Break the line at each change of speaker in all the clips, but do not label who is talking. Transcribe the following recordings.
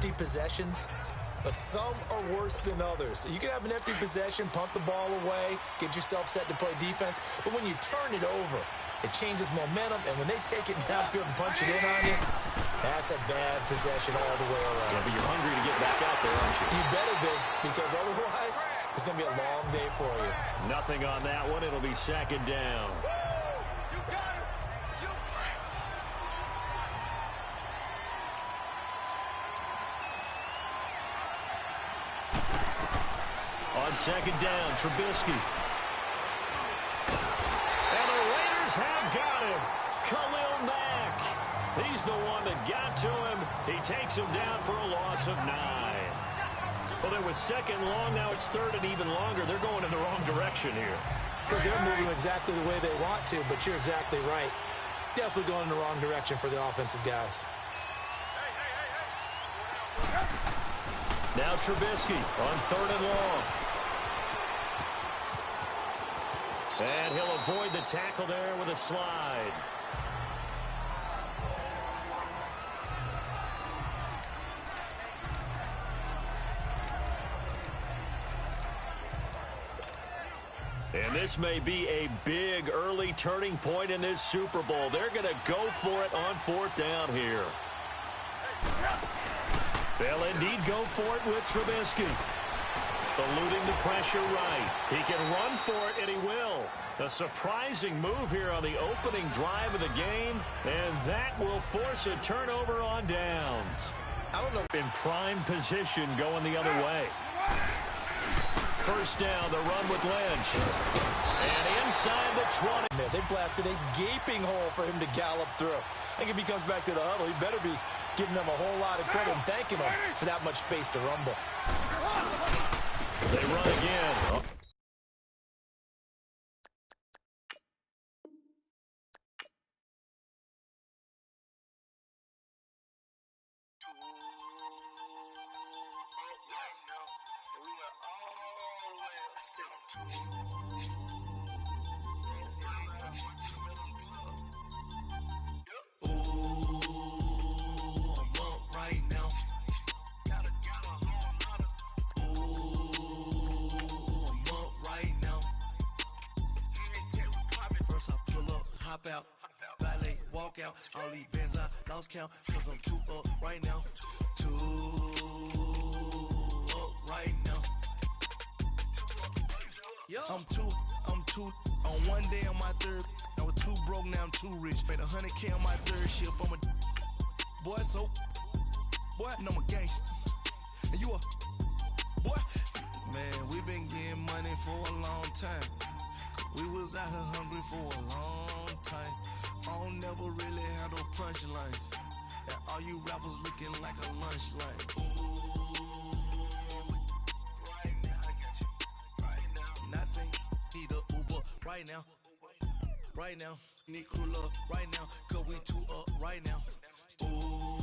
empty possessions, but some are worse than others. You can have an empty possession, punt the ball away, get yourself set to play defense, but when you turn it over, it changes momentum, and when they take it downfield and punch it in on you, that's a bad possession all the way around.
Yeah, but you're hungry to get back out there, aren't you?
You better be, because otherwise, it's going to be a long day for you.
Nothing on that one. It'll be second down. On second down, Trubisky. And the Raiders have got him. Khalil Mack. He's the one that got to him. He takes him down for a loss of 9. Well, it was second long. Now it's third and even longer. They're going in the wrong direction here.
Because they're moving exactly the way they want to, but you're exactly right. Definitely going in the wrong direction for the offensive guys.
Now Trubisky on third and long. And he'll avoid the tackle there with a slide. And this may be a big early turning point in this Super Bowl. They're going to go for it on fourth down here. They'll indeed go for it with Trubisky. Eluding the pressure right. He can run for it, and he will. A surprising move here on the opening drive of the game, and that will force a turnover on downs.
I don't know.
In prime position going the other way. First down, the run with Lynch. And inside the 20.
They blasted a gaping hole for him to gallop through. I think if he comes back to the huddle, he better be giving them a whole lot of credit and thanking them for that much space to rumble.
They run again.
Out, valet, walk out, all these bands I lost count, cause I'm too up right now, too up right now. I'm too, on one day on my third, I was too broke, now I'm too rich, made 100K on my third shift, I'm a boy, so, boy, no, I'm a gangster, and you a, boy, man, we been getting money for a long time. We was out here hungry for a long time. I don't never really have no punchlines. And all you rappers looking like a lunch line. Right now, I got you. Right now. Nothing. Need a Uber right now. Right now. Need crew love right now. Cause we too up right now. Ooh.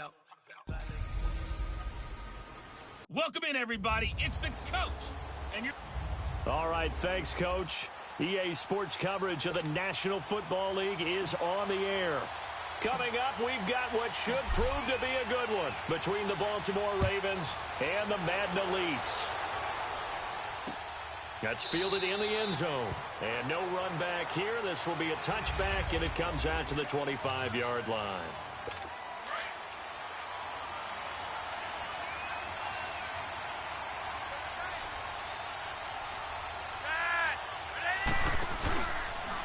Out.
Welcome in, everybody. It's the coach. And you're...
All right, thanks, Coach. EA Sports coverage of the National Football League is on the air. Coming up, we've got what should prove to be a good one between the Baltimore Ravens and the Madden Elites. That's fielded in the end zone. And no run back here. This will be a touchback, and it comes out to the 25-yard line.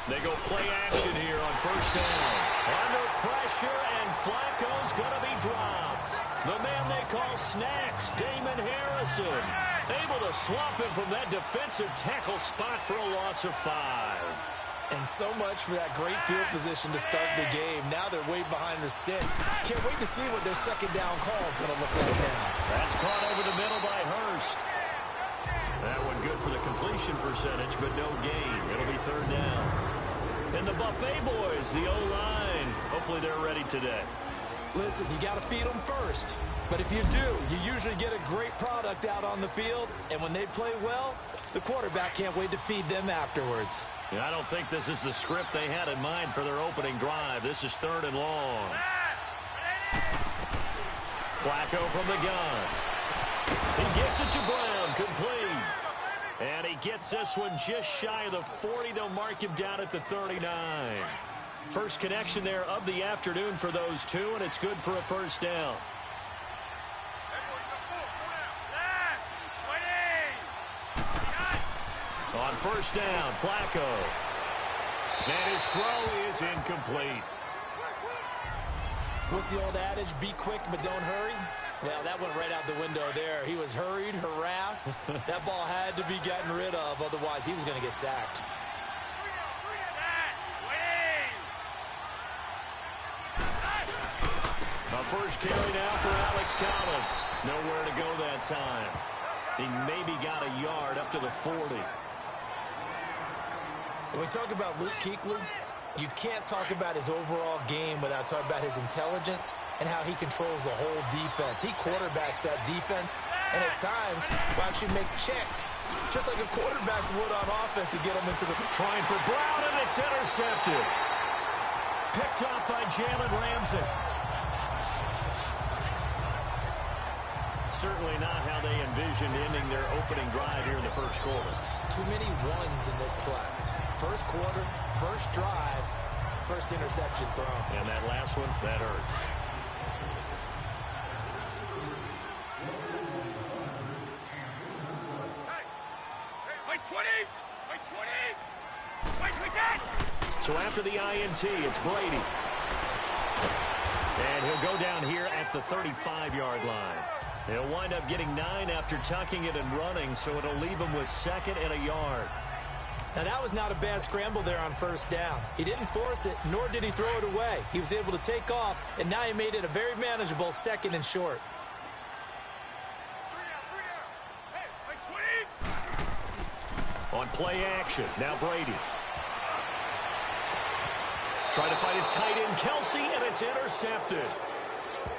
They go play action here on first down. Under pressure, and Flacco's going to be dropped. The man they call Snacks, Damon Harrison, able to swap him from that defensive tackle spot for a loss of 5.
And so much for that great field position to start the game. Now they're way behind the sticks. Can't wait to see what their second down call is going to look like now.
That's caught over the middle by Hurst. That one good for the completion percentage, but no gain. It'll be third down. And the Buffet boys, the O-line, hopefully they're ready today.
Listen, you got to feed them first. But if you do, you usually get a great product out on the field. And when they play well, the quarterback can't wait to feed them afterwards.
Yeah, I don't think this is the script they had in mind for their opening drive. This is 3rd and long. Flacco from the gun. He gets it to Brown, complete. And he gets this one just shy of the 40. They'll mark him down at the 39. First connection there of the afternoon for those two, and it's good for a first down. On first down, Flacco. And his throw is incomplete.
What's the old adage? Be quick, but don't hurry. Well, that went right out the window there. He was hurried, harassed. That ball had to be gotten rid of, otherwise he was going to get sacked.
A first carry now for Alex Collins. Nowhere to go that time. He maybe got a yard up to the 40.
When we talk about Luke Kuechly, you can't talk about his overall game without talking about his intelligence and how he controls the whole defense. He quarterbacks that defense, and at times will actually make checks, just like a quarterback would on offense to get him into the...
Trying for Brown, and it's intercepted. Picked off by Jalen Ramsey. Certainly not how they envisioned ending their opening drive here in the first quarter.
Too many ones in this play. First quarter, first drive, first interception thrown.
And that last one, that hurts.
Wait 20! Wait 20! Wait 20!
So after the INT, it's Brady. And he'll go down here at the 35-yard line. He'll wind up getting 9 after tucking it and running, so it'll leave him with 2nd and a yard.
Now, that was not a bad scramble there on first down. He didn't force it, nor did he throw it away. He was able to take off, and now he made it a very manageable 2nd and short.
On play action, now Brady. Trying to find his tight end, Kelsey, and it's intercepted.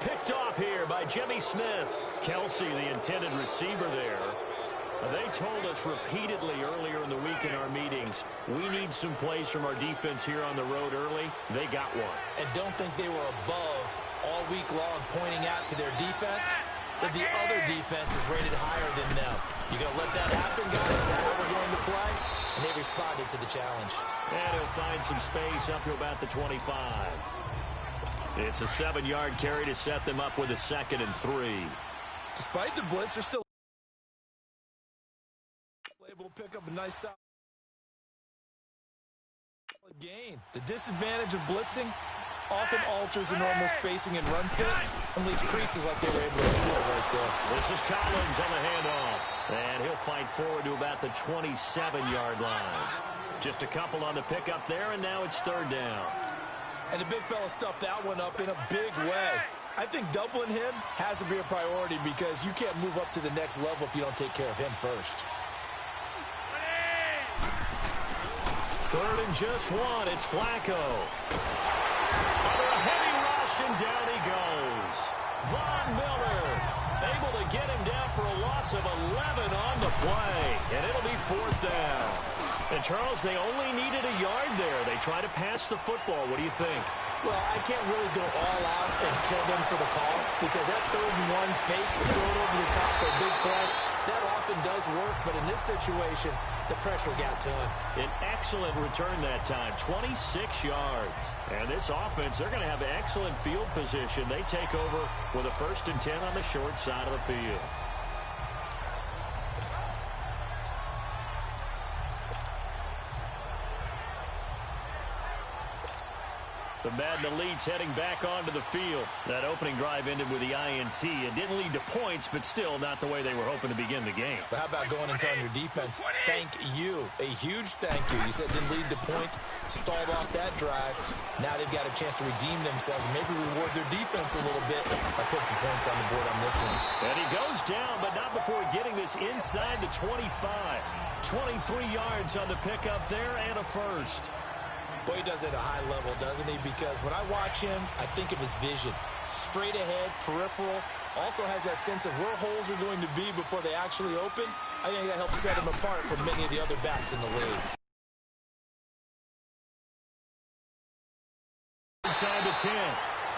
Picked off here by Jimmy Smith. Kelsey, the intended receiver there. They told us repeatedly earlier in the week in our meetings, we need some plays from our defense here on the road early. They got one.
And don't think they were above all week long pointing out to their defense that the other defense is rated higher than them. You going to let that happen, guys? Is that how we're going to play? And they responded to the challenge.
And he'll find some space up to about the 25. It's a 7-yard carry to set them up with a 2nd and 3.
Despite the blitz, they're still able to pick up a nice solid gain. The disadvantage of blitzing often alters the normal spacing and run fits and leaves creases like they were able to exploit right there.
This is Collins on the handoff. And he'll fight forward to about the 27-yard line. Just a couple on the pickup there, and now it's 3rd down.
And the big fella stuffed that one up in a big way. I think doubling him has to be a priority because you can't move up to the next level if you don't take care of him first.
3rd and just 1. It's Flacco. Under a heavy rush, and down he goes. Von Miller able to get him down for a loss of 11 on the play. And it'll be 4th down. And, Charles, they only needed a yard there. They try to pass the football. What do you think?
Well, I can't really go all out and kill them for the call because that 3rd and 1 fake, throw it over the top for a big play, that often does work. But in this situation, the pressure got to him.
An excellent return that time, 26 yards. And this offense, they're going to have excellent field position. They take over with a 1st and 10 on the short side of the field. The Madden Elites heading back onto the field. That opening drive ended with the INT. It didn't lead to points, but still not the way they were hoping to begin the game.
But how about going and telling your defense, thank you, a huge thank you. You said it didn't lead to points, stalled off that drive. Now they've got a chance to redeem themselves and maybe reward their defense a little bit by putting some points on the board on this one.
And he goes down, but not before getting this inside the 25. 23 yards on the pickup there and a first.
Boy, he does it at a high level, doesn't he? Because when I watch him, I think of his vision. Straight ahead, peripheral, also has that sense of where holes are going to be before they actually open. I think that helps set him apart from many of the other bats in the league.
Inside the 10.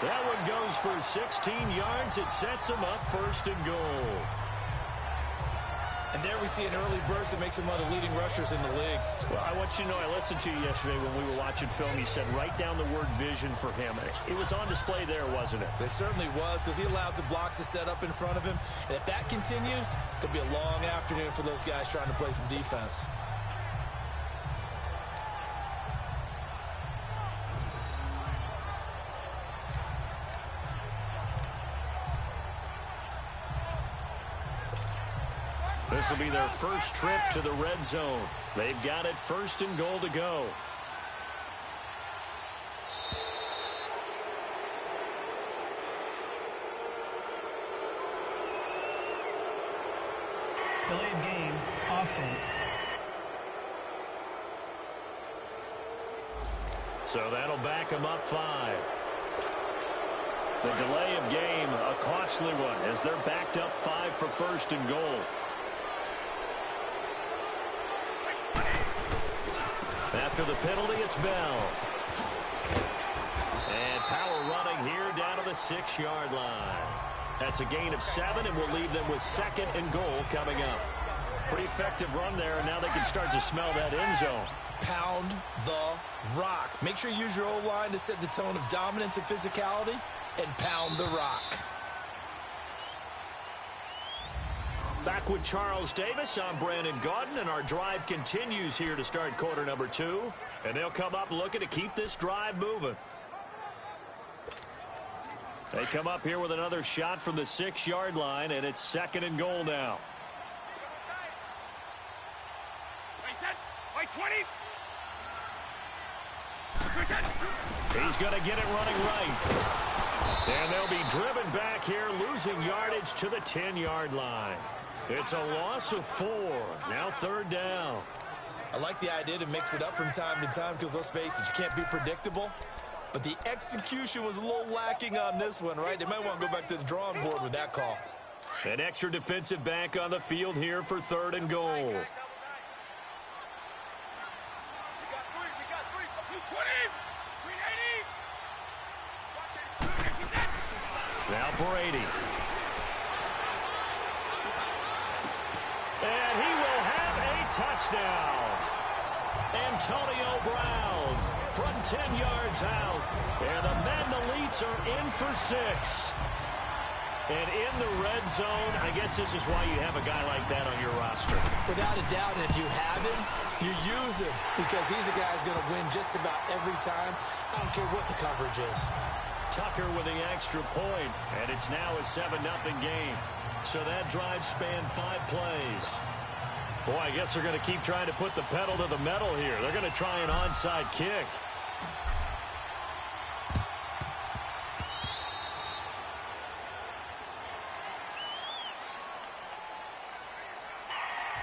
That one goes for 16 yards. It sets him up first and goal.
And there we see an early burst that makes him one of the leading rushers in the league.
Well, I want you to know, I listened to you yesterday when we were watching film. You said write down the word vision for him. It was on display there, wasn't it?
It certainly was, because he allows the blocks to set up in front of him. And if that continues, it could be a long afternoon for those guys trying to play some defense.
This will be their first trip to the red zone. They've got it first and goal to go.
Delay of game, offense.
So that'll back them up 5. The delay of game, a costly one, as they're backed up 5 for first and goal. After the penalty, it's Bell. And power running here down to the 6-yard line. That's a gain of 7, and we'll leave them with second and goal coming up. Pretty effective run there, and now they can start to smell that end zone.
Pound the rock. Make sure you use your O-line to set the tone of dominance and physicality, and pound the rock.
Back with Charles Davis, I'm Brandon Gaudin, and our drive continues here to start quarter number 2. And they'll come up looking to keep this drive moving. They come up here with another shot from the 6-yard line, and it's second and goal now. He's going to get it running right. And they'll be driven back here, losing yardage to the 10-yard line. It's a loss of 4. Now third down.
I like the idea to mix it up from time to time because, let's face it, you can't be predictable. But the execution was a little lacking on this one, right? They might want to go back to the drawing board with that call.
An extra defensive back on the field here for third and goal. Now Brady. And he will have a touchdown. Antonio Brown from 10 yards out. And the Magnolites are in for 6. And in the red zone, I guess this is why you have a guy like that on your roster.
Without a doubt, and if you have him, you use him because he's a guy who's going to win just about every time. I don't care what the coverage is.
Tucker with the extra point, and it's now a 7-0 game. So that drive spanned 5 plays. Boy, I guess they're going to keep trying to put the pedal to the metal here. They're going to try an onside kick.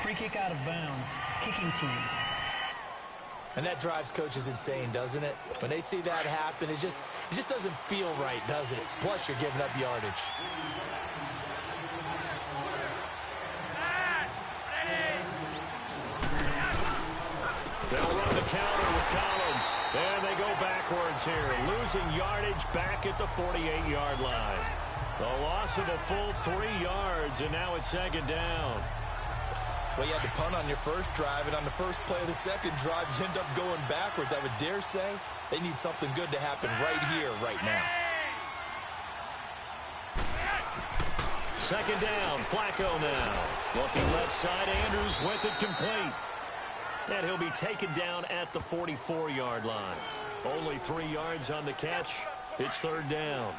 Free kick out of bounds. Kicking team.
And that drives coaches insane, doesn't it? When they see that happen, it just doesn't feel right, does it? Plus, you're giving up yardage.
They'll run the counter with Collins. And they go backwards here, losing yardage back at the 48-yard line. The loss of a full 3 yards, and now it's second down.
Well, you had to punt on your first drive, and on the first play of the second drive, you end up going backwards. I would dare say they need something good to happen right here, right now.
Second down, Flacco now. Looking left side, Andrews with it complete. And he'll be taken down at the 44-yard line. Only 3 yards on the catch. It's third down.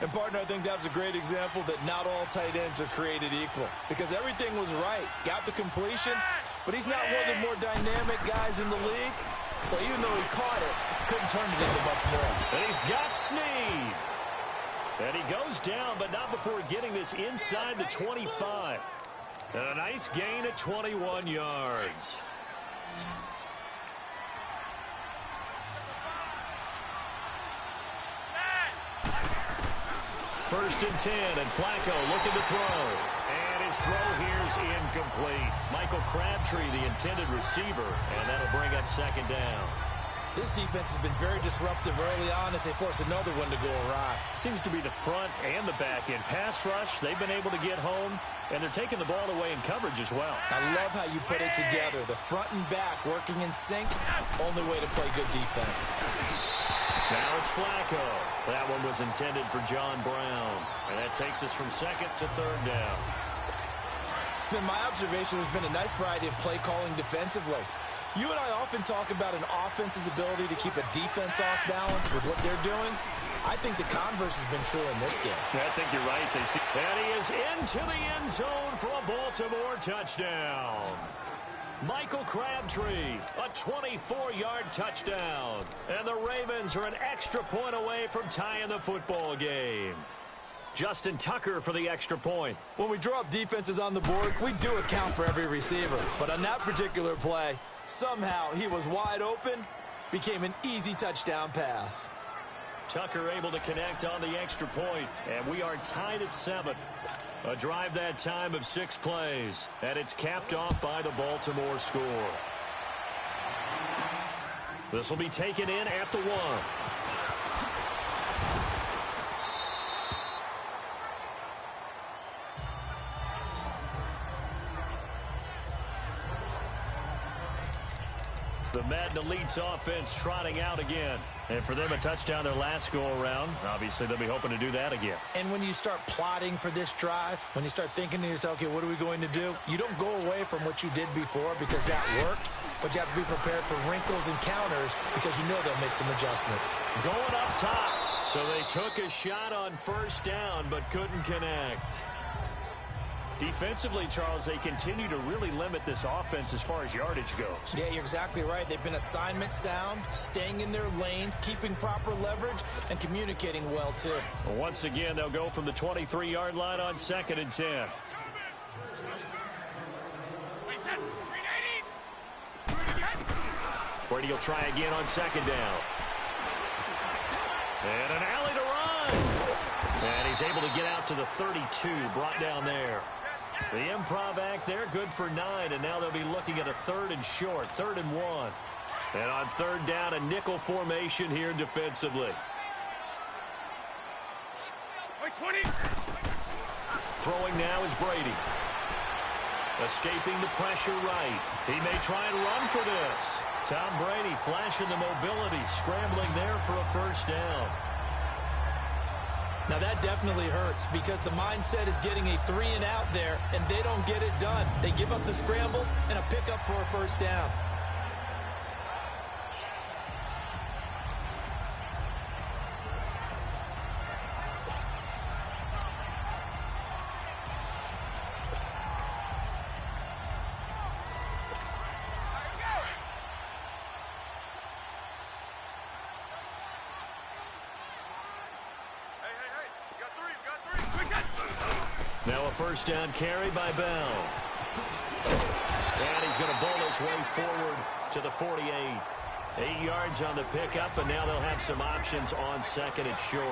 And, partner, I think that's a great example that not all tight ends are created equal because everything was right. Got the completion, but he's not one of the more dynamic guys in the league. So even though he caught it, couldn't turn it into much more.
And he's got Snead. And he goes down, but not before getting this inside the 25. And a nice gain at 21 yards. first and 10, and Flacco looking to throw. And his throw here's incomplete. Michael Crabtree, the intended receiver, and that'll bring up second down.
This defense has been very disruptive early on as they force another one to go awry.
Seems to be the front and the back end. Pass rush, they've been able to get home, and they're taking the ball away in coverage as well.
I love how you put it together. The front and back working in sync. Only way to play good defense.
Now it's Flacco. That one was intended for John Brown. And that takes us from second to third down.
It's been my observation there's been a nice variety of play calling defensively. You and I often talk about an offense's ability to keep a defense off balance with what they're doing. I think the converse has been true in this game.
I think you're right. And he is into the end zone for a Baltimore touchdown. Michael Crabtree, a 24-yard touchdown. And the Ravens are an extra point away from tying the football game. Justin Tucker for the extra point.
When we draw up defenses on the board, we do account for every receiver. But on that particular play, somehow he was wide open, became an easy touchdown pass.
Tucker able to connect on the extra point, and we are tied at 7. A drive that time of 6 plays, and it's capped off by the Baltimore score. This will be taken in at the 1. The Madden Elites offense trotting out again. And for them, a touchdown their last go-around. Obviously, they'll be hoping to do that again.
And when you start plotting for this drive, when you start thinking to yourself, okay, what are we going to do? You don't go away from what you did before because that worked, but you have to be prepared for wrinkles and counters because you know they'll make some adjustments.
Going up top. So they took a shot on first down, but couldn't connect. Defensively, Charles, they continue to really limit this offense as far as yardage goes.
Yeah, you're exactly right. They've been assignment sound, staying in their lanes, keeping proper leverage, and communicating well, too.
Once again, they'll go from the 23-yard line on second and 10. Brady will try again on second down. And an alley to run. And he's able to get out to the 32, brought down there. The improv act there, good for 9, and now they'll be looking at a 3rd and short, 3rd and 1. And on 3rd down, a nickel formation here defensively. Throwing now is Brady. Escaping the pressure right. He may try and run for this. Tom Brady flashing the mobility, scrambling there for a first down.
Now that definitely hurts because the mindset is getting a 3 and out there, and they don't get it done. They give up the scramble and a pickup for a first down.
Now a first down carry by Bell. And he's going to bowl his way forward to the 48. 8 yards on the pickup, and now they'll have some options on second and short.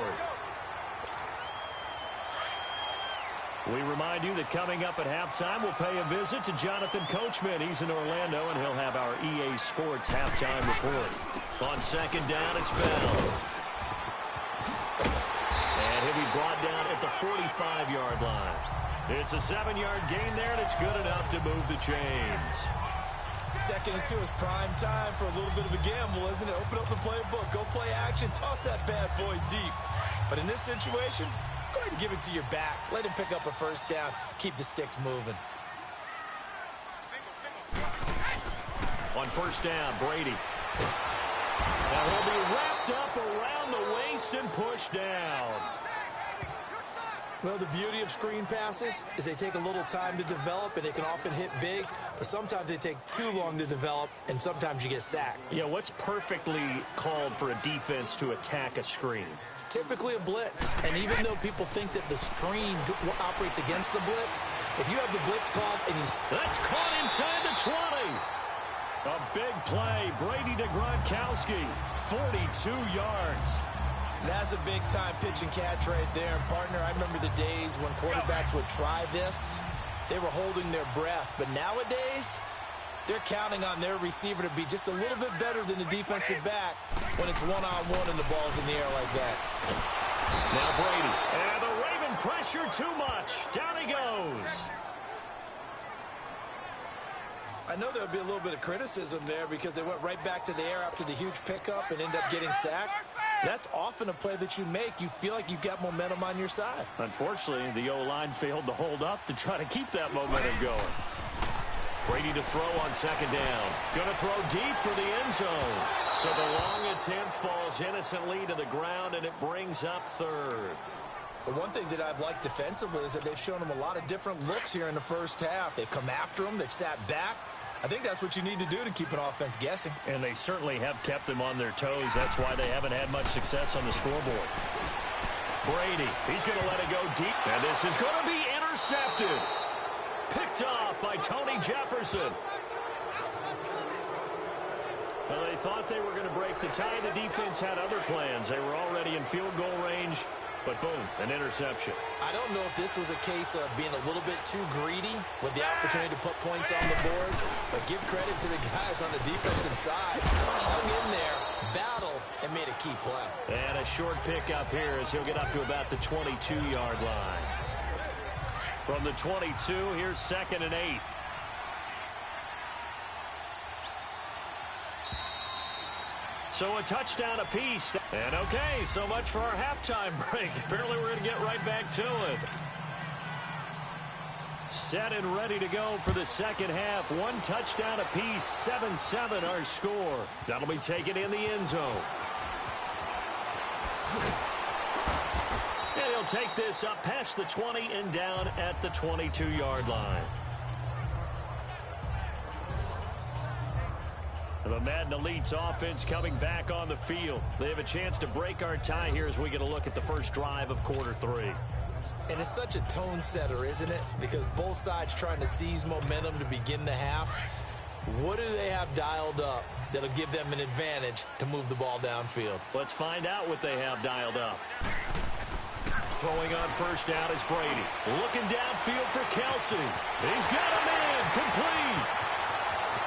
We remind you that coming up at halftime, we'll pay a visit to Jonathan Coachman. He's in Orlando, and he'll have our EA Sports halftime report. On second down, it's Bell. And he'll be brought down at the 45-yard line. It's a 7-yard gain there, and it's good enough to move the chains.
2nd and 2 is prime time for a little bit of a gamble, isn't it? Open up the playbook, go play action, toss that bad boy deep. But in this situation, go ahead and give it to your back. Let him pick up a first down. Keep the sticks moving.
On first down, Brady. Now he'll be wrapped up around the waist and pushed down.
Well, the beauty of screen passes is they take a little time to develop, and they can often hit big, but sometimes they take too long to develop, and sometimes you get sacked.
Yeah, what's perfectly called for a defense to attack a screen?
Typically a blitz, and even though people think that the screen operates against the blitz, if you have the blitz called and you...
That's caught inside the 20. A big play, Brady to Gronkowski, 42 yards.
That's a big-time pitch and catch right there. And, partner, I remember the days when quarterbacks would try this. They were holding their breath. But nowadays, they're counting on their receiver to be just a little bit better than the defensive back when it's one-on-one and the ball's in the air like that.
Now Brady. And the Raven pressure too much. Down he goes.
I know there'll be a little bit of criticism there because they went right back to the air after the huge pickup and ended up getting sacked. That's often a play that you make. You feel like you've got momentum on your side.
Unfortunately, the O-line failed to hold up to try to keep that momentum going. Brady to throw on second down. Going to throw deep for the end zone. So the long attempt falls innocently to the ground, and it brings up third.
But one thing that I've liked defensively is that they've shown them a lot of different looks here in the first half. They've come after them. They've sat back. I think that's what you need to do to keep an offense guessing.
And they certainly have kept them on their toes. That's why they haven't had much success on the scoreboard. Brady, he's going to let it go deep. And this is going to be intercepted. Picked off by Tony Jefferson. Well, they thought they were going to break the tie. The defense had other plans. They were already in field goal range. But boom, an interception.
I don't know if this was a case of being a little bit too greedy with the opportunity to put points on the board, but give credit to the guys on the defensive side. Hung in there, battled, and made a key play.
And a short pickup here as he'll get up to about the 22-yard line. From the 22, here's 2nd and 8. So a touchdown apiece. And okay, so much for our halftime break. Apparently we're going to get right back to it. Set and ready to go for the second half. One touchdown apiece, 7-7 our score. That'll be taken in the end zone. And he'll take this up past the 20 and down at the 22-yard line. The Madden Elites offense coming back on the field. They have a chance to break our tie here as we get a look at the first drive of quarter 3.
And it's such a tone setter, isn't it? Because both sides trying to seize momentum to begin the half. What do they have dialed up that'll give them an advantage to move the ball downfield?
Let's find out what they have dialed up. Throwing on first down is Brady. Looking downfield for Kelsey. He's got a man complete.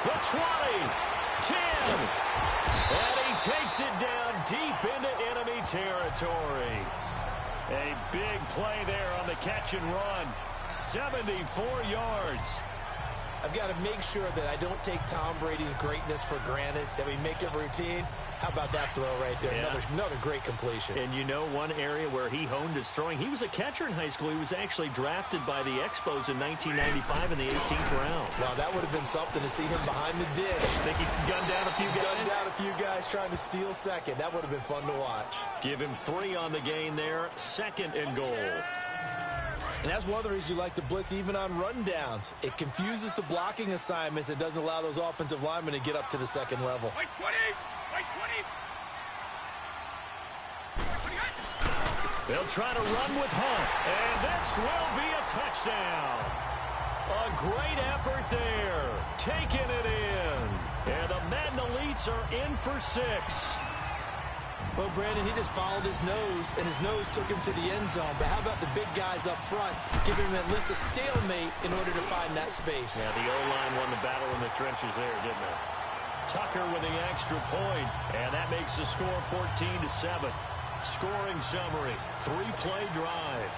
The 20. 10. And he takes it down deep into enemy territory. A big play there on the catch and run. 74 yards.
I've got to make sure that I don't take Tom Brady's greatness for granted, that we make it routine. How about that throw right there?
Yeah.
Another great completion.
And you know one area where he honed his throwing? He was a catcher in high school. He was actually drafted by the Expos in 1995 in the 18th round.
Wow, that would have been something to see him behind the dish.
Think he gunned down a few guys?
Gunned down a few guys trying to steal second. That would have been fun to watch.
Give him 3 on the gain there. 2nd and goal.
And that's one of the reasons you like to blitz even on rundowns. It confuses the blocking assignments. It doesn't allow those offensive linemen to get up to the second level.
White 20! White 20!
They'll try to run with Hunt. And this will be a touchdown. A great effort there. Taking it in. And the Madden Elites are in for 6.
Well, Brandon, he just followed his nose, and his nose took him to the end zone. But how about the big guys up front, giving him at least a stalemate in order to find that space?
Yeah, the O-line won the battle in the trenches there, didn't it? Tucker with the extra point, and that makes the score 14-7. Scoring summary, 3-play drive.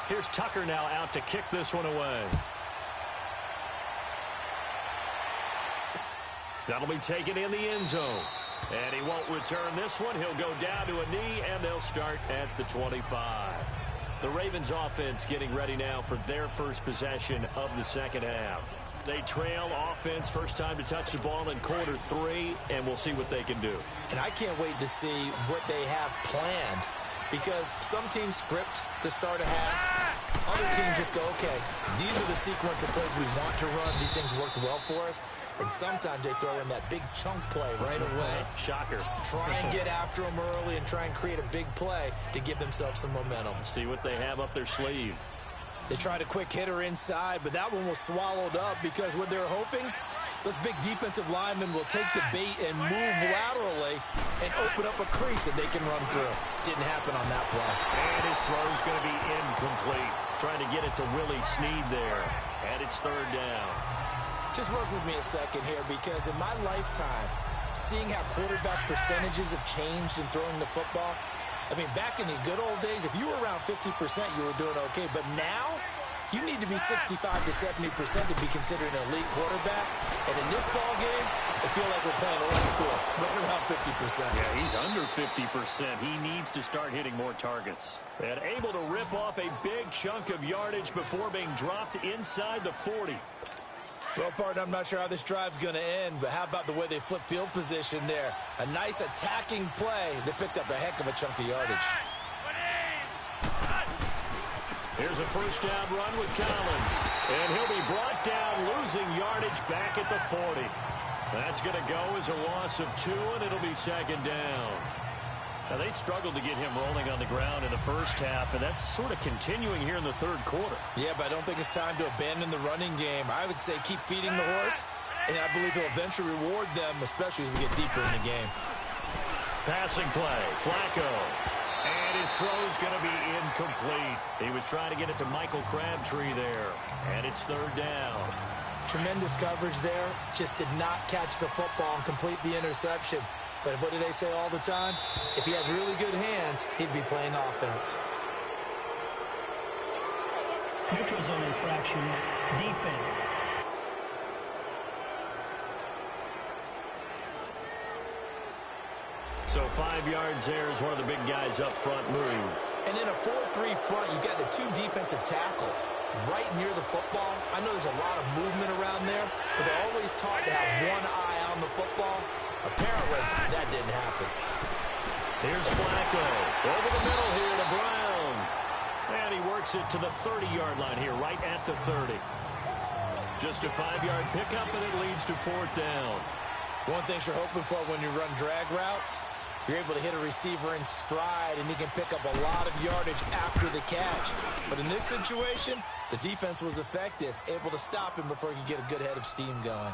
Here's Tucker now out to kick this one away. That'll be taken in the end zone. And he won't return this one. He'll go down to a knee, and they'll start at the 25. The Ravens offense getting ready now for their first possession of the second half. They trail offense, first time to touch the ball in quarter 3, and we'll see what they can do.
And I can't wait to see what they have planned, because some teams script to start a half. Other teams just go, okay, these are the sequence of plays we want to run. These things worked well for us. And sometimes they throw in that big chunk play right away.
Shocker.
Try and get after them early and try and create a big play to give themselves some momentum.
See what they have up their sleeve.
They tried a quick hitter inside, but that one was swallowed up because what they're hoping, Those big defensive linemen will take the bait and move laterally and open up a crease that they can run through. Didn't happen on that play.
And his throw's going to be incomplete. Trying to get it to Willie Snead there. And it's third down.
Just work with me a second here, because in my lifetime, seeing how quarterback percentages have changed in throwing the football, I mean, back in the good old days, if you were around 50%, you were doing okay. But now, you need to be 65 to 70% to be considered an elite quarterback. And in this ball game, I feel like we're playing old school, right around 50%.
Yeah, he's under 50%. He needs to start hitting more targets. And able to rip off a big chunk of yardage before being dropped inside the 40.
Well, partner, I'm not sure how this drive's going to end, but how about the way they flip field position there? A nice attacking play. They picked up a heck of a chunk of yardage.
Here's a first down run with Collins. And he'll be brought down, losing yardage back at the 40. That's going to go as a loss of 2, and it'll be second down. Now, they struggled to get him rolling on the ground in the first half, and that's sort of continuing here in the third quarter.
Yeah, but I don't think it's time to abandon the running game. I would say keep feeding the horse, and I believe he'll eventually reward them, especially as we get deeper in the game.
Passing play, Flacco. And his throw's going to be incomplete. He was trying to get it to Michael Crabtree there. And it's third down.
Tremendous coverage there. Just did not catch the football and complete the interception. But what do they say all the time? If he had really good hands, he'd be playing offense.
Neutral zone infraction. Defense.
So 5 yards there as one of the big guys up front moved.
And in a 4-3 front, you got the 2 defensive tackles right near the football. I know there's a lot of movement around there, but they're always taught to have one eye on the football. Apparently, that didn't happen.
Here's Flacco. Over the middle here to Brown. And he works it to the 30-yard line here, right at the 30. Just a 5-yard pickup, and it leads to fourth down.
One thing you're hoping for when you run drag routes, you're able to hit a receiver in stride, and he can pick up a lot of yardage after the catch. But in this situation, the defense was effective, able to stop him before he could get a good head of steam going.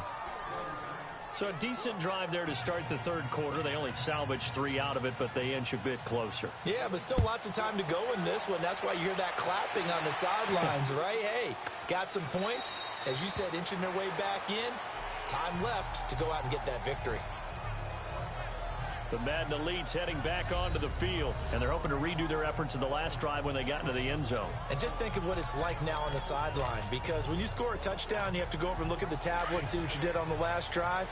So a decent drive there to start the third quarter. They only salvaged 3 out of it, but they inch a bit closer.
Yeah, but still lots of time to go in this one. That's why you hear that clapping on the sidelines, right? Hey, got some points. As you said, inching their way back in. Time left to go out and get that victory.
The Madden Elites heading back onto the field, and they're hoping to redo their efforts in the last drive when they got into the end zone.
And just think of what it's like now on the sideline, because when you score a touchdown, you have to go over and look at the tablet and see what you did on the last drive.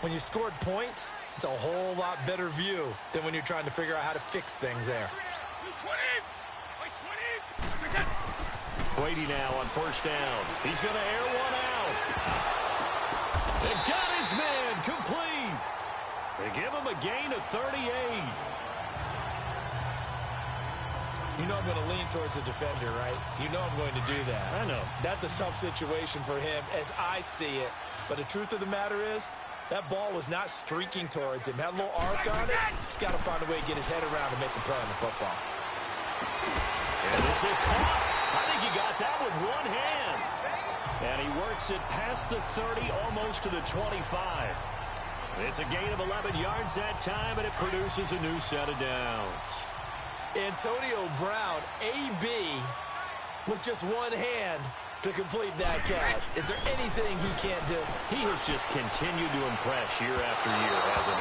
When you scored points, it's a whole lot better view than when you're trying to figure out how to fix things there.
Brady now on first down. He's going to air one out. They got his man complete. They give him a gain of 38.
You know I'm going to lean towards the defender, right? You know I'm going to do that.
I know.
That's a tough situation for him as I see it. But the truth of the matter is, that ball was not streaking towards him. Had a little arc on it. He's got to find a way to get his head around and make a play on the football.
And this is caught. I think he got that with one hand. And he works it past the 30, almost to the 25. It's a gain of 11 yards that time, and it produces a new set of downs.
Antonio Brown, AB, with just one hand to complete that catch. Is there anything he can't do?
He has just continued to impress year after year, hasn't he?